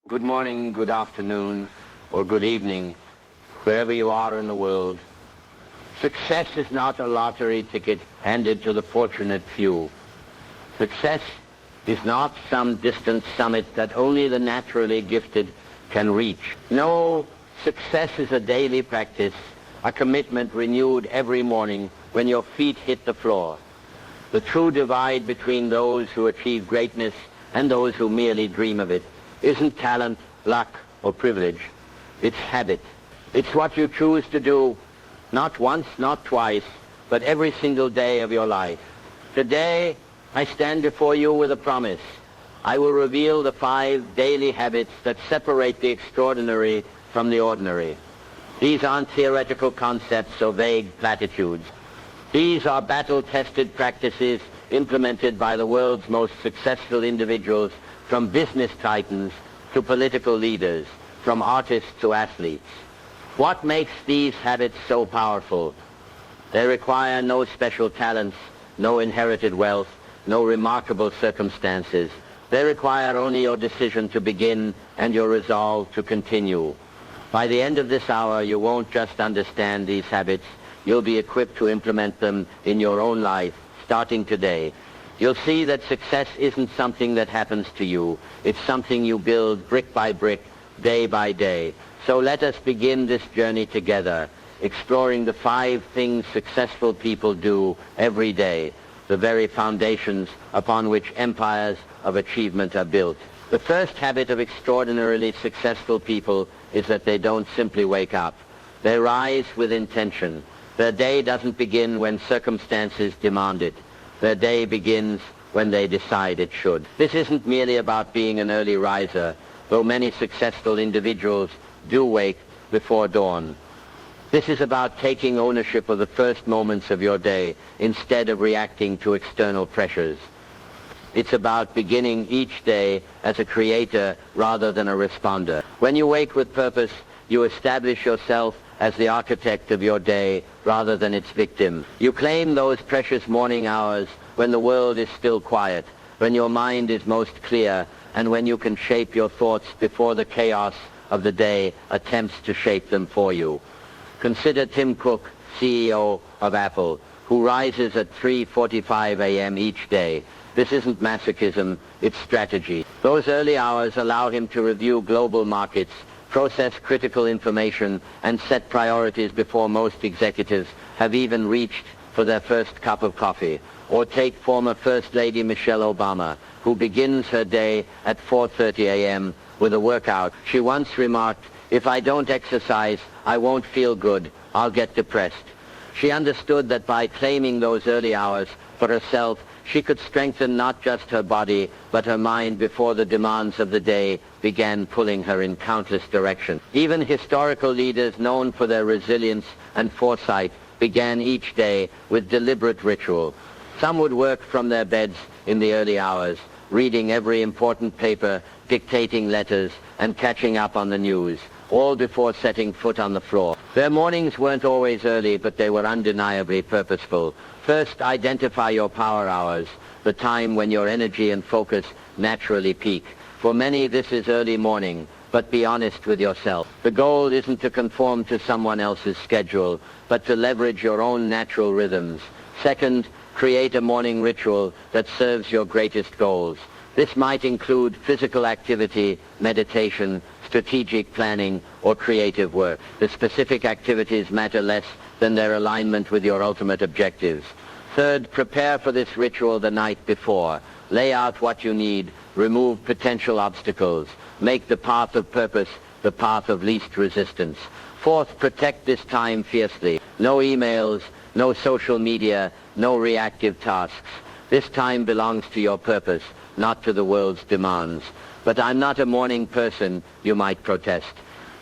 Good morning, good afternoon, or good evening, wherever you are in the world. Success is not a lottery ticket handed to the fortunate few. Success is not some distant summit that only the naturally gifted can reach. No, success is a daily practice, a commitment renewed every morning when your feet hit the floor. The true divide between those who achieve greatness and those who merely dream of it isn't talent, luck, or privilege. It's habit. It's what you choose to do, not once, not twice, but every single day of your life. Today, I stand before you with a promise. I will reveal the 5 daily habits that separate the extraordinary from the ordinary. These aren't theoretical concepts or vague platitudes. These are battle-tested practices implemented by the world's most successful individuals, from business titans to political leaders, from artists to athletes. What makes these habits so powerful? They require no special talents, no inherited wealth, no remarkable circumstances. They require only your decision to begin and your resolve to continue. By the end of this hour, you won't just understand these habits, you'll be equipped to implement them in your own life, starting today. You'll see that success isn't something that happens to you. It's something you build brick by brick, day by day. So let us begin this journey together, exploring the 5 things successful people do every day, the very foundations upon which empires of achievement are built. The first habit of extraordinarily successful people is that they don't simply wake up. They rise with intention. Their day doesn't begin when circumstances demand it. Their day begins when they decide it should. This isn't merely about being an early riser, though many successful individuals do wake before dawn. This is about taking ownership of the first moments of your day instead of reacting to external pressures. It's about beginning each day as a creator rather than a responder. When you wake with purpose, you establish yourself as the architect of your day rather than its victim. You claim those precious morning hours when the world is still quiet, when your mind is most clear, and when you can shape your thoughts before the chaos of the day attempts to shape them for you. Consider Tim Cook, CEO of Apple, who rises at 3:45 a.m. each day. This isn't masochism, it's strategy. Those early hours allow him to review global markets, process critical information, and set priorities before most executives have even reached for their first cup of coffee. Or take former First Lady Michelle Obama, who begins her day at 4:30 a.m. with a workout. She once remarked, "If I don't exercise, I won't feel good. I'll get depressed." She understood that by claiming those early hours for herself, she could strengthen not just her body, but her mind before the demands of the day began pulling her in countless directions. Even historical leaders known for their resilience and foresight began each day with deliberate ritual. Some would work from their beds in the early hours, reading every important paper, dictating letters, and catching up on the news, all before setting foot on the floor. Their mornings weren't always early, but they were undeniably purposeful. First, identify your power hours, the time when your energy and focus naturally peak. For many, this is early morning, but be honest with yourself. The goal isn't to conform to someone else's schedule, but to leverage your own natural rhythms. Second, create a morning ritual that serves your greatest goals. This might include physical activity, meditation, strategic planning, or creative work. The specific activities matter less than their alignment with your ultimate objectives. Third, prepare for this ritual the night before. Lay out what you need, remove potential obstacles, make the path of purpose the path of least resistance. Fourth, protect this time fiercely. No emails, no social media, no reactive tasks. This time belongs to your purpose, not to the world's demands. But I'm not a morning person, you might protest.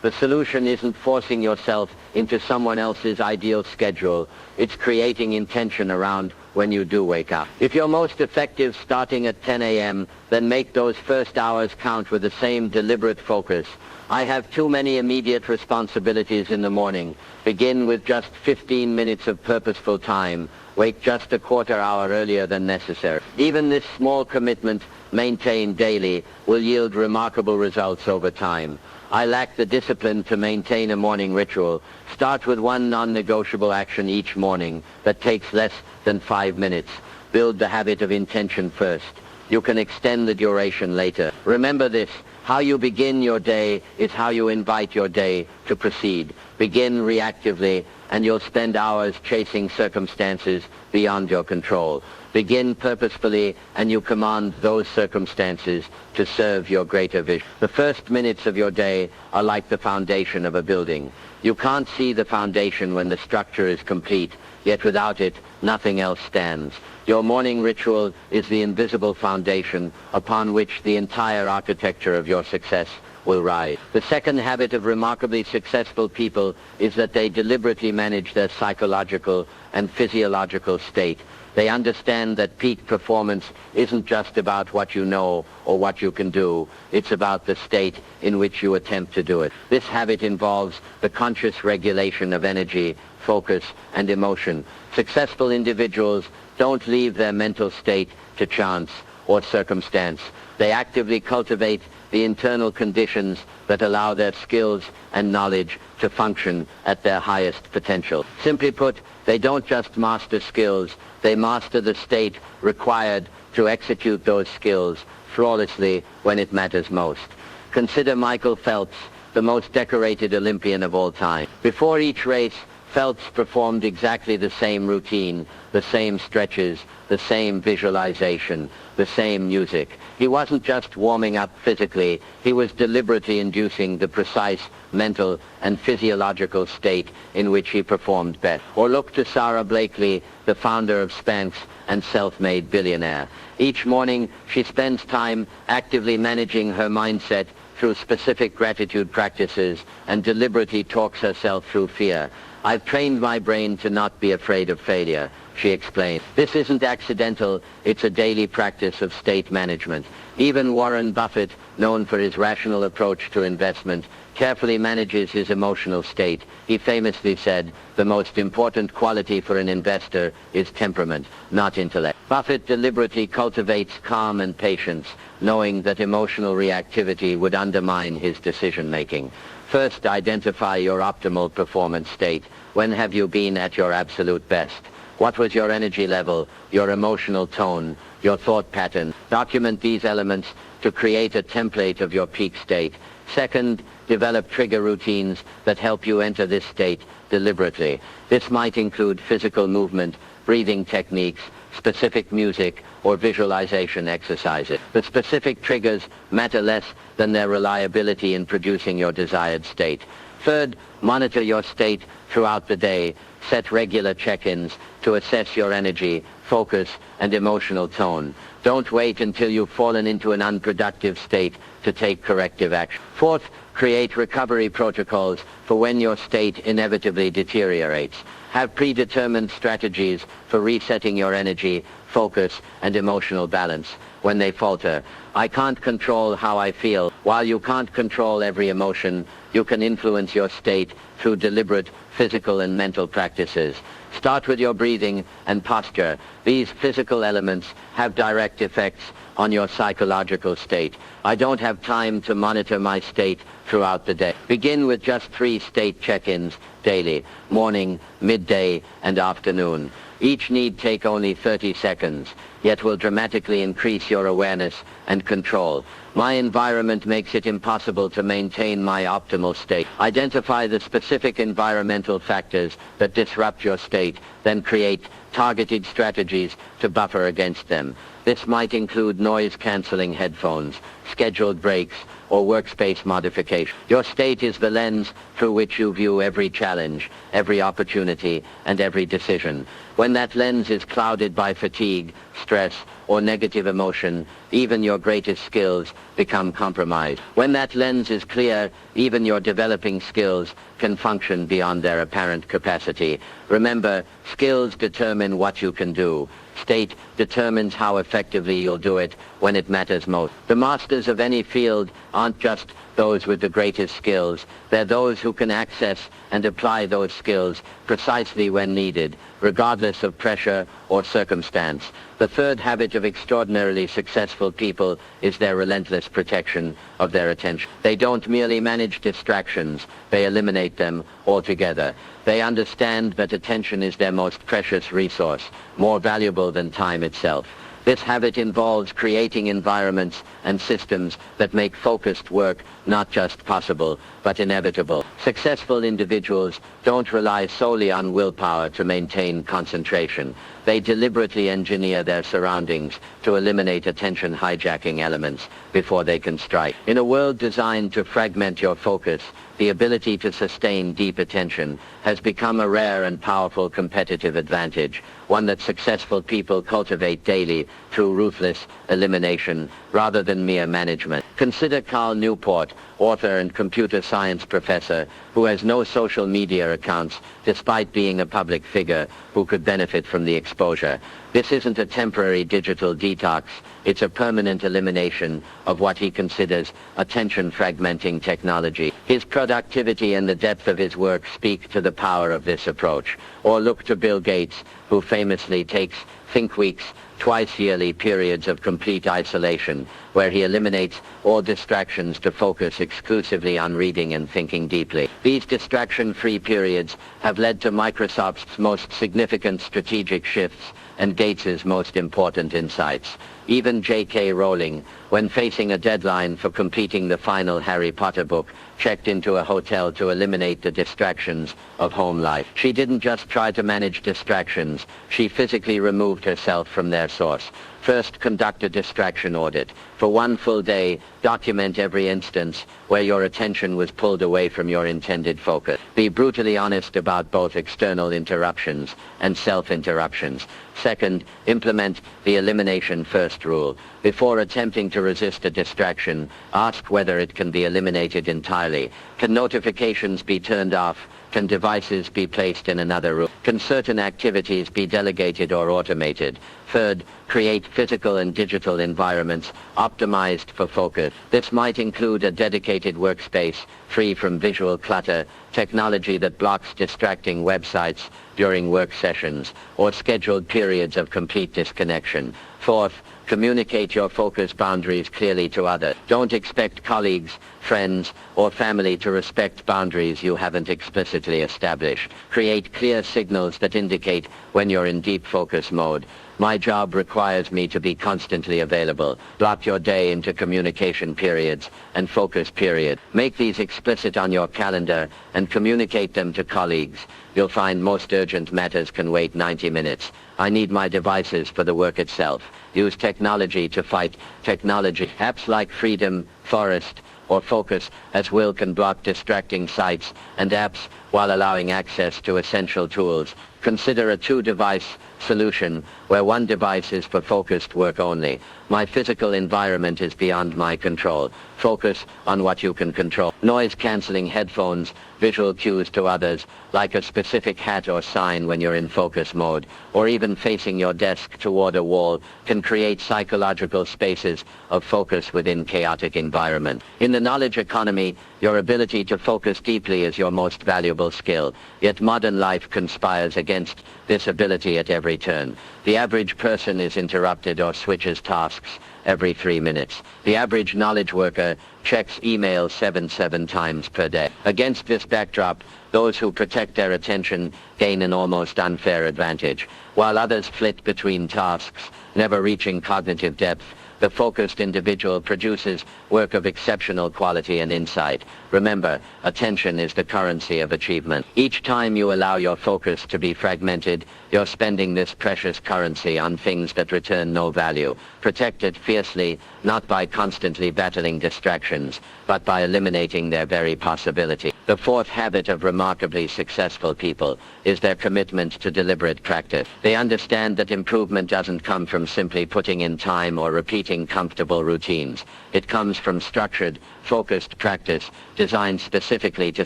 The solution isn't forcing yourself into someone else's ideal schedule. It's creating intention around when you do wake up. If you're most effective starting at 10 a.m., then make those first hours count with the same deliberate focus. I have too many immediate responsibilities in the morning. Begin with just 15 minutes of purposeful time. Wake just a quarter hour earlier than necessary. Even this small commitment, maintained daily, will yield remarkable results over time. I lack the discipline to maintain a morning ritual. Start with one non-negotiable action each morning that takes less than 5 minutes. Build the habit of intention first. You can extend the duration later. Remember this: how you begin your day is how you invite your day to proceed. Begin reactively, and you'll spend hours chasing circumstances beyond your control. Begin purposefully, and you command those circumstances to serve your greater vision. The first minutes of your day are like the foundation of a building. You can't see the foundation when the structure is complete, yet without it, nothing else stands. Your morning ritual is the invisible foundation upon which the entire architecture of your success will rise. The second habit of remarkably successful people is that they deliberately manage their psychological and physiological state. They understand that peak performance isn't just about what you know or what you can do. It's about the state in which you attempt to do it. This habit involves the conscious regulation of energy, focus, and emotion. Successful individuals don't leave their mental state to chance or circumstance. They actively cultivate the internal conditions that allow their skills and knowledge to function at their highest potential. Simply put, they don't just master skills, they master the state required to execute those skills flawlessly when it matters most. Consider Michael Phelps, the most decorated Olympian of all time. Before each race, Phelps performed exactly the same routine, the same stretches, the same visualization, the same music. He wasn't just warming up physically, he was deliberately inducing the precise mental and physiological state in which he performed best. Or look to Sarah Blakely, the founder of Spanx and self-made billionaire. Each morning, she spends time actively managing her mindset through specific gratitude practices and deliberately talks herself through fear. I've trained my brain to not be afraid of failure, she explained. This isn't accidental, it's a daily practice of state management. Even Warren Buffett, known for his rational approach to investment, carefully manages his emotional state. He famously said, "The most important quality for an investor is temperament, not intellect." Buffett deliberately cultivates calm and patience, knowing that emotional reactivity would undermine his decision-making. First, identify your optimal performance state. When have you been at your absolute best? What was your energy level, your emotional tone, your thought pattern? Document these elements to create a template of your peak state. Second, develop trigger routines that help you enter this state deliberately. This might include physical movement, breathing techniques, specific music, or visualization exercises. The specific triggers matter less than their reliability in producing your desired state. Third, monitor your state throughout the day. Set regular check-ins to assess your energy, focus, and emotional tone. Don't wait until you've fallen into an unproductive state to take corrective action. Fourth, create recovery protocols for when your state inevitably deteriorates. Have predetermined strategies for resetting your energy, focus, and emotional balance when they falter. I can't control how I feel. While you can't control every emotion, you can influence your state through deliberate physical and mental practices. Start with your breathing and posture. These physical elements have direct effects on your psychological state. I don't have time to monitor my state throughout the day. Begin with just 3 state check-ins daily: morning, midday, and afternoon. Each need take only 30 seconds, yet will dramatically increase your awareness and control. My environment makes it impossible to maintain my optimal state. Identify the specific environmental factors that disrupt your state, then create targeted strategies to buffer against them. This might include noise-canceling headphones, scheduled breaks, or workspace modification. Your state is the lens through which you view every challenge, every opportunity, and every decision. When that lens is clouded by fatigue, stress, or negative emotion, even your greatest skills become compromised. When that lens is clear, even your developing skills can function beyond their apparent capacity. Remember, skills determine what you can do. state determines how effectively you'll do it when it matters most. The masters of any field aren't just those with the greatest skills. They're those who can access and apply those skills precisely when needed, regardless of pressure or circumstance. The third habit of extraordinarily successful people is their relentless protection of their attention. They don't merely manage distractions, they eliminate them altogether. They understand that attention is their most precious resource, more valuable than time itself. This habit involves creating environments and systems that make focused work not just possible, but inevitable. Successful individuals don't rely solely on willpower to maintain concentration. They deliberately engineer their surroundings to eliminate attention hijacking elements before they can strike. In a world designed to fragment your focus, the ability to sustain deep attention has become a rare and powerful competitive advantage, one that successful people cultivate daily through ruthless elimination rather than mere management. Consider Cal Newport, author and computer science professor, who has no social media accounts despite being a public figure who could benefit from the exposure. This isn't a temporary digital detox, it's a permanent elimination of what he considers attention-fragmenting technology. His productivity and the depth of his work speak to the power of this approach. Or look to Bill Gates, who famously takes think weeks, twice yearly periods of complete isolation, where he eliminates all distractions to focus exclusively on reading and thinking deeply. These distraction-free periods have led to Microsoft's most significant strategic shifts and Gates's most important insights. Even J.K. Rowling, when facing a deadline for completing the final Harry Potter book, checked into a hotel to eliminate the distractions of home life. She didn't just try to manage distractions, she physically removed herself from their source. First, conduct a distraction audit. For one full day, document every instance where your attention was pulled away from your intended focus. Be brutally honest about both external interruptions and self-interruptions. Second, implement the elimination first rule. Before attempting to resist a distraction, ask whether it can be eliminated entirely. Can notifications be turned off? Can devices be placed in another room? Can certain activities be delegated or automated? Third, create physical and digital environments optimized for focus. This might include a dedicated workspace free from visual clutter, technology that blocks distracting websites during work sessions, or scheduled periods of complete disconnection. Fourth, communicate your focus boundaries clearly to others. Don't expect colleagues, friends, or family to respect boundaries you haven't explicitly established. Create clear signals that indicate when you're in deep focus mode. My job requires me to be constantly available. Block your day into communication periods and focus periods. Make these explicit on your calendar and communicate them to colleagues. You'll find most urgent matters can wait 90 minutes. I need my devices for the work itself. Use technology to fight technology. Apps like Freedom, Forest, or Focus as Will can block distracting sites and apps while allowing access to essential tools. Consider a two-device solution where one device is for focused work only. My physical environment is beyond my control. Focus on what you can control. Noise-canceling headphones, visual cues to others, like a specific hat or sign when you're in focus mode, or even facing your desk toward a wall, can create psychological spaces of focus within chaotic environment. In the knowledge economy, your ability to focus deeply is your most valuable skill, yet modern life conspires against this ability at every turn. The average person is interrupted or switches tasks every 3 minutes. The average knowledge worker checks email 7 times per day. Against this backdrop, those who protect their attention gain an almost unfair advantage. While others flit between tasks, never reaching cognitive depth, the focused individual produces work of exceptional quality and insight. Remember, attention is the currency of achievement. Each time you allow your focus to be fragmented, you're spending this precious currency on things that return no value. Protect it fiercely, not by constantly battling distractions, but by eliminating their very possibility. The fourth habit of remarkably successful people is their commitment to deliberate practice. They understand that improvement doesn't come from simply putting in time or repeating repeating comfortable routines. It comes from structured, focused practice designed specifically to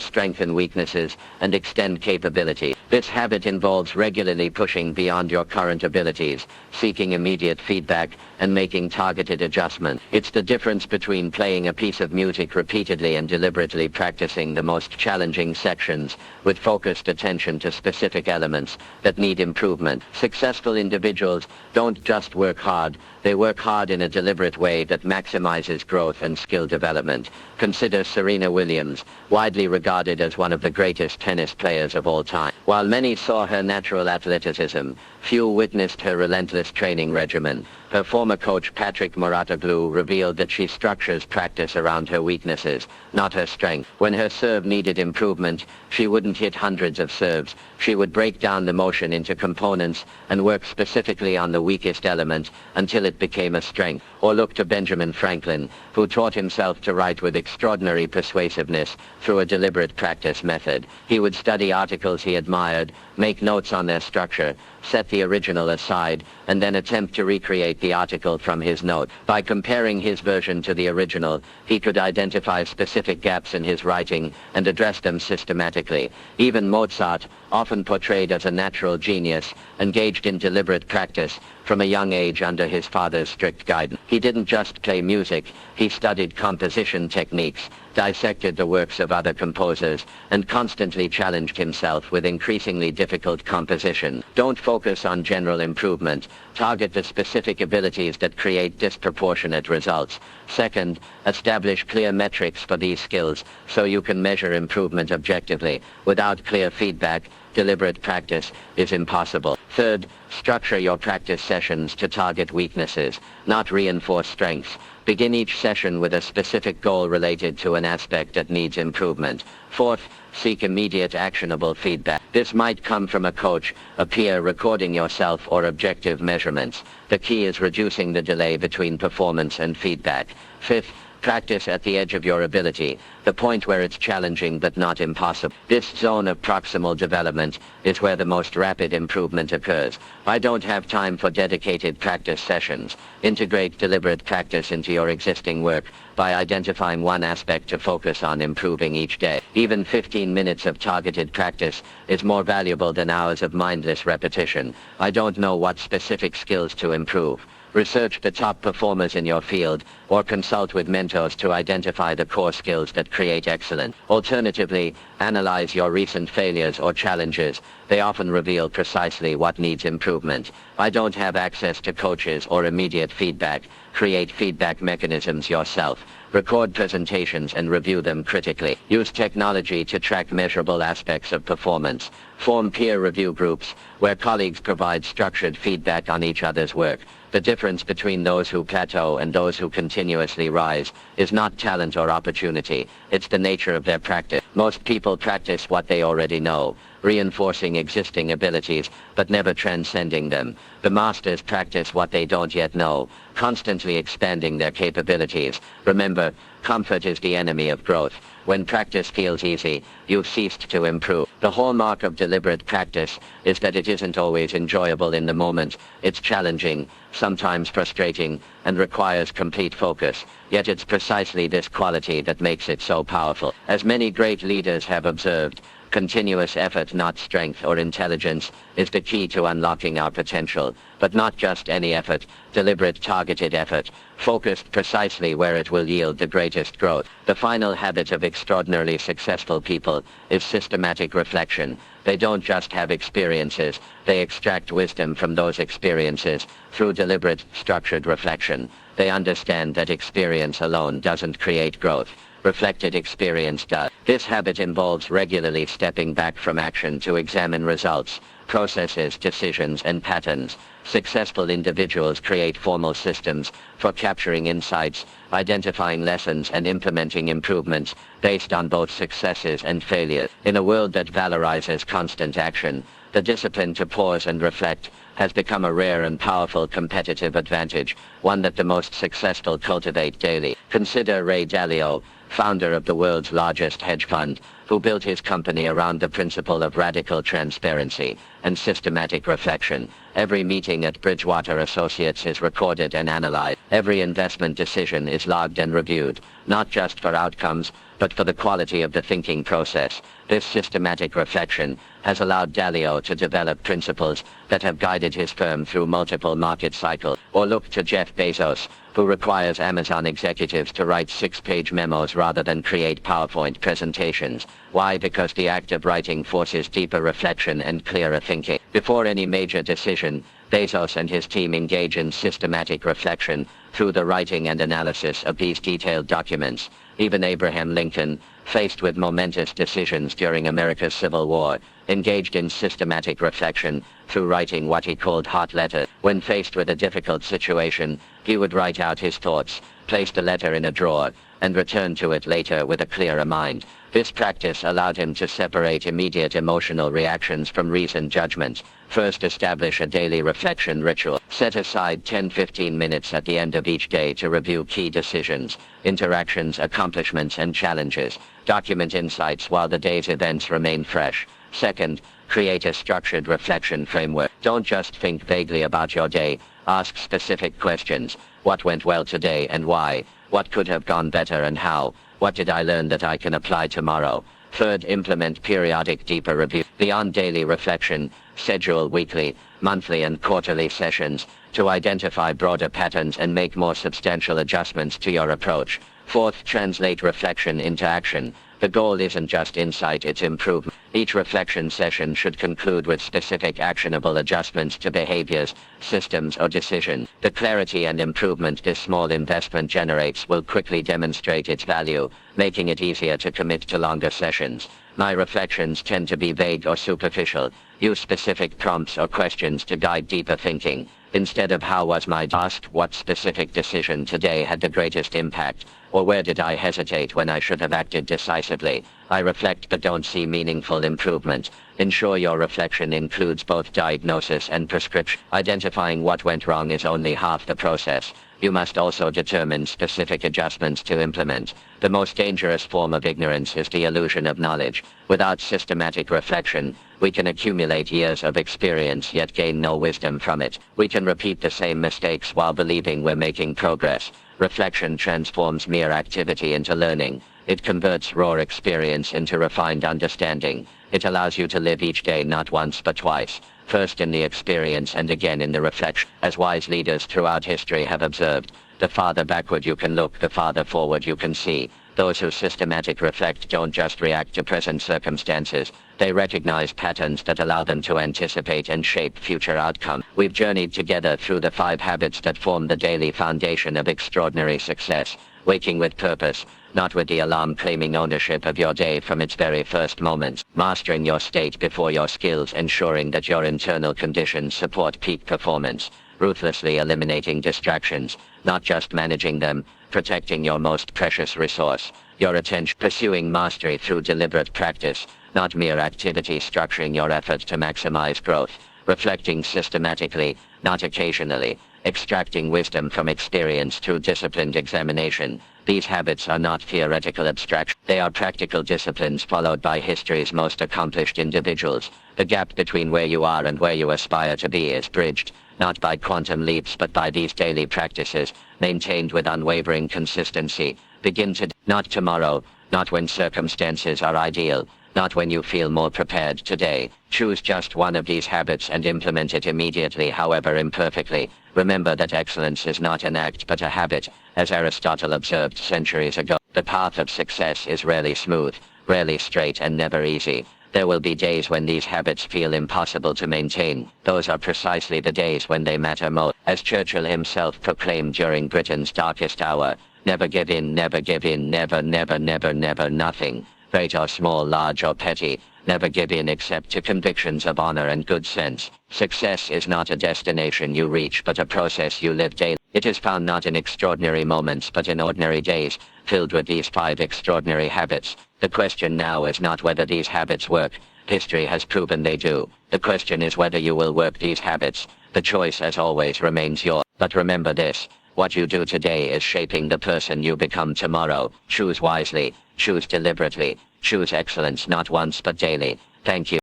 strengthen weaknesses and extend capability. This habit involves regularly pushing beyond your current abilities, seeking immediate feedback, and making targeted adjustments. It's the difference between playing a piece of music repeatedly and deliberately practicing the most challenging sections with focused attention to specific elements that need improvement. Successful individuals don't just work hard, they work hard in a deliberate way that maximizes growth and skill development. Consider Serena Williams, widely regarded as one of the greatest tennis players of all time. While many saw her natural athleticism, few witnessed her relentless training regimen. Her former coach Patrick Mouratoglou revealed that she structures practice around her weaknesses, not her strength. When her serve needed improvement, she wouldn't hit hundreds of serves. She would break down the motion into components and work specifically on the weakest element until it became a strength. Or look to Benjamin Franklin, who taught himself to write with extraordinary persuasiveness through a deliberate practice method. He would study articles he admired, make notes on their structure, set the original aside, and then attempt to recreate the article from his note. By comparing his version to the original, he could identify specific gaps in his writing and address them systematically. Even Mozart, often portrayed as a natural genius, engaged in deliberate practice from a young age under his father's strict guidance. He didn't just play music, he studied composition techniques, dissected the works of other composers, and constantly challenged himself with increasingly difficult composition. Don't focus on general improvement. Target the specific abilities that create disproportionate results. Second, establish clear metrics for these skills so you can measure improvement objectively. Without clear feedback, deliberate practice is impossible. Third, structure your practice sessions to target weaknesses, not reinforce strengths. Begin each session with a specific goal related to an aspect that needs improvement. Fourth, seek immediate actionable feedback. This might come from a coach, a peer recording yourself, or objective measurements. The key is reducing the delay between performance and feedback. Fifth, practice at the edge of your ability, the point where it's challenging but not impossible. This zone of proximal development is where the most rapid improvement occurs. I don't have time for dedicated practice sessions. Integrate deliberate practice into your existing work by identifying one aspect to focus on improving each day. Even 15 minutes of targeted practice is more valuable than hours of mindless repetition. I don't know what specific skills to improve. Research the top performers in your field, or consult with mentors to identify the core skills that create excellence. Alternatively, analyze your recent failures or challenges. They often reveal precisely what needs improvement. I don't have access to coaches or immediate feedback. Create feedback mechanisms yourself. Record presentations and review them critically. Use technology to track measurable aspects of performance. Form peer review groups where colleagues provide structured feedback on each other's work. The difference between those who plateau and those who continuously rise is not talent or opportunity. It's the nature of their practice. Most people practice what they already know, reinforcing existing abilities, but never transcending them. The masters practice what they don't yet know, constantly expanding their capabilities. Remember, comfort is the enemy of growth. When practice feels easy, you've ceased to improve. The hallmark of deliberate practice is that it isn't always enjoyable in the moment. It's challenging, sometimes frustrating, and requires complete focus. Yet it's precisely this quality that makes it so powerful. As many great leaders have observed, continuous effort, not strength or intelligence, is the key to unlocking our potential. But not just any effort, deliberate targeted effort, focused precisely where it will yield the greatest growth. The final habit of extraordinarily successful people is systematic reflection. They don't just have experiences, they extract wisdom from those experiences through deliberate, structured reflection. They understand that experience alone doesn't create growth. Reflected experience does. This habit involves regularly stepping back from action to examine results, processes, decisions, and patterns. Successful individuals create formal systems for capturing insights, identifying lessons, and implementing improvements based on both successes and failures. In a world that valorizes constant action, The discipline to pause and reflect has become a rare and powerful competitive advantage, one that the most successful cultivate daily. Consider Ray Dalio, founder of the world's largest hedge fund, who built his company around the principle of radical transparency and systematic reflection. Every meeting at Bridgewater Associates is recorded and analyzed. Every investment decision is logged and reviewed, not just for outcomes, but for the quality of the thinking process. This systematic reflection has allowed Dalio to develop principles that have guided his firm through multiple market cycles. Or look to Jeff Bezos, who requires Amazon executives to write 6-page memos rather than create PowerPoint presentations. Why? Because the act of writing forces deeper reflection and clearer thinking. Before any major decision, Bezos and his team engage in systematic reflection through the writing and analysis of these detailed documents. Even Abraham Lincoln, faced with momentous decisions during America's Civil War, engaged in systematic reflection through writing what he called hot letters. When faced with a difficult situation, he would write out his thoughts, place the letter in a drawer, and return to it later with a clearer mind. This practice allowed him to separate immediate emotional reactions from reasoned judgments. First, establish a daily reflection ritual. Set aside 10-15 minutes at the end of each day to review key decisions, interactions, accomplishments, and challenges. Document insights while the day's events remain fresh. Second, create a structured reflection framework. Don't just think vaguely about your day. Ask specific questions. What went well today and why? What could have gone better and how? What did I learn that I can apply tomorrow? Third, implement periodic deeper review. Beyond daily reflection, schedule weekly, monthly, and quarterly sessions to identify broader patterns and make more substantial adjustments to your approach. Fourth, translate reflection into action. The goal isn't just insight, it's improvement. Each reflection session should conclude with specific actionable adjustments to behaviors, systems, or decisions. The clarity and improvement this small investment generates will quickly demonstrate its value, making it easier to commit to longer sessions. My reflections tend to be vague or superficial. Use specific prompts or questions to guide deeper thinking. Instead of how was my day, ask what specific decision today had the greatest impact, or where did I hesitate when I should have acted decisively. I reflect but don't see meaningful improvement. Ensure your reflection includes both diagnosis and prescription. Identifying what went wrong is only half the process. You must also determine specific adjustments to implement. The most dangerous form of ignorance is the illusion of knowledge. Without systematic reflection, we can accumulate years of experience yet gain no wisdom from it. We can repeat the same mistakes while believing we're making progress. Reflection transforms mere activity into learning. It converts raw experience into refined understanding. It allows you to live each day not once but twice. First in the experience and again in the reflection. As wise leaders throughout history have observed, the farther backward you can look, the farther forward you can see. Those who systematic reflect don't just react to present circumstances. They recognize patterns that allow them to anticipate and shape future outcomes. We've journeyed together through the 5 habits that form the daily foundation of extraordinary success. Waking with purpose, not with the alarm claiming ownership of your day from its very first moments. Mastering your state before your skills, ensuring that your internal conditions support peak performance. Ruthlessly eliminating distractions, not just managing them. Protecting your most precious resource, your attention. Pursuing mastery through deliberate practice, not mere activity. Structuring your effort to maximize growth. Reflecting systematically, not occasionally. Extracting wisdom from experience through disciplined examination. These habits are not theoretical abstractions. They are practical disciplines followed by history's most accomplished individuals. The gap between where you are and where you aspire to be is bridged, not by quantum leaps but by these daily practices, maintained with unwavering consistency. Begin today, not tomorrow, not when circumstances are ideal, not when you feel more prepared. Today, choose just one of these habits and implement it immediately, however imperfectly. Remember that excellence is not an act but a habit. As Aristotle observed centuries ago, the path of success is rarely smooth, rarely straight, and never easy. There will be days when these habits feel impossible to maintain. Those are precisely the days when they matter most. As Churchill himself proclaimed during Britain's darkest hour, never give in, never give in, never, never, never, never, nothing. Great or small, large or petty, never give in except to convictions of honor and good sense. Success is not a destination you reach but a process you live daily. It is found not in extraordinary moments but in ordinary days, filled with these 5 extraordinary habits. The question now is not whether these habits work, History has proven they do. The question is whether you will work these habits. The choice, as always, remains yours. But remember this. What you do today is shaping the person you become tomorrow. Choose wisely. Choose deliberately. Choose excellence not once but daily. Thank you.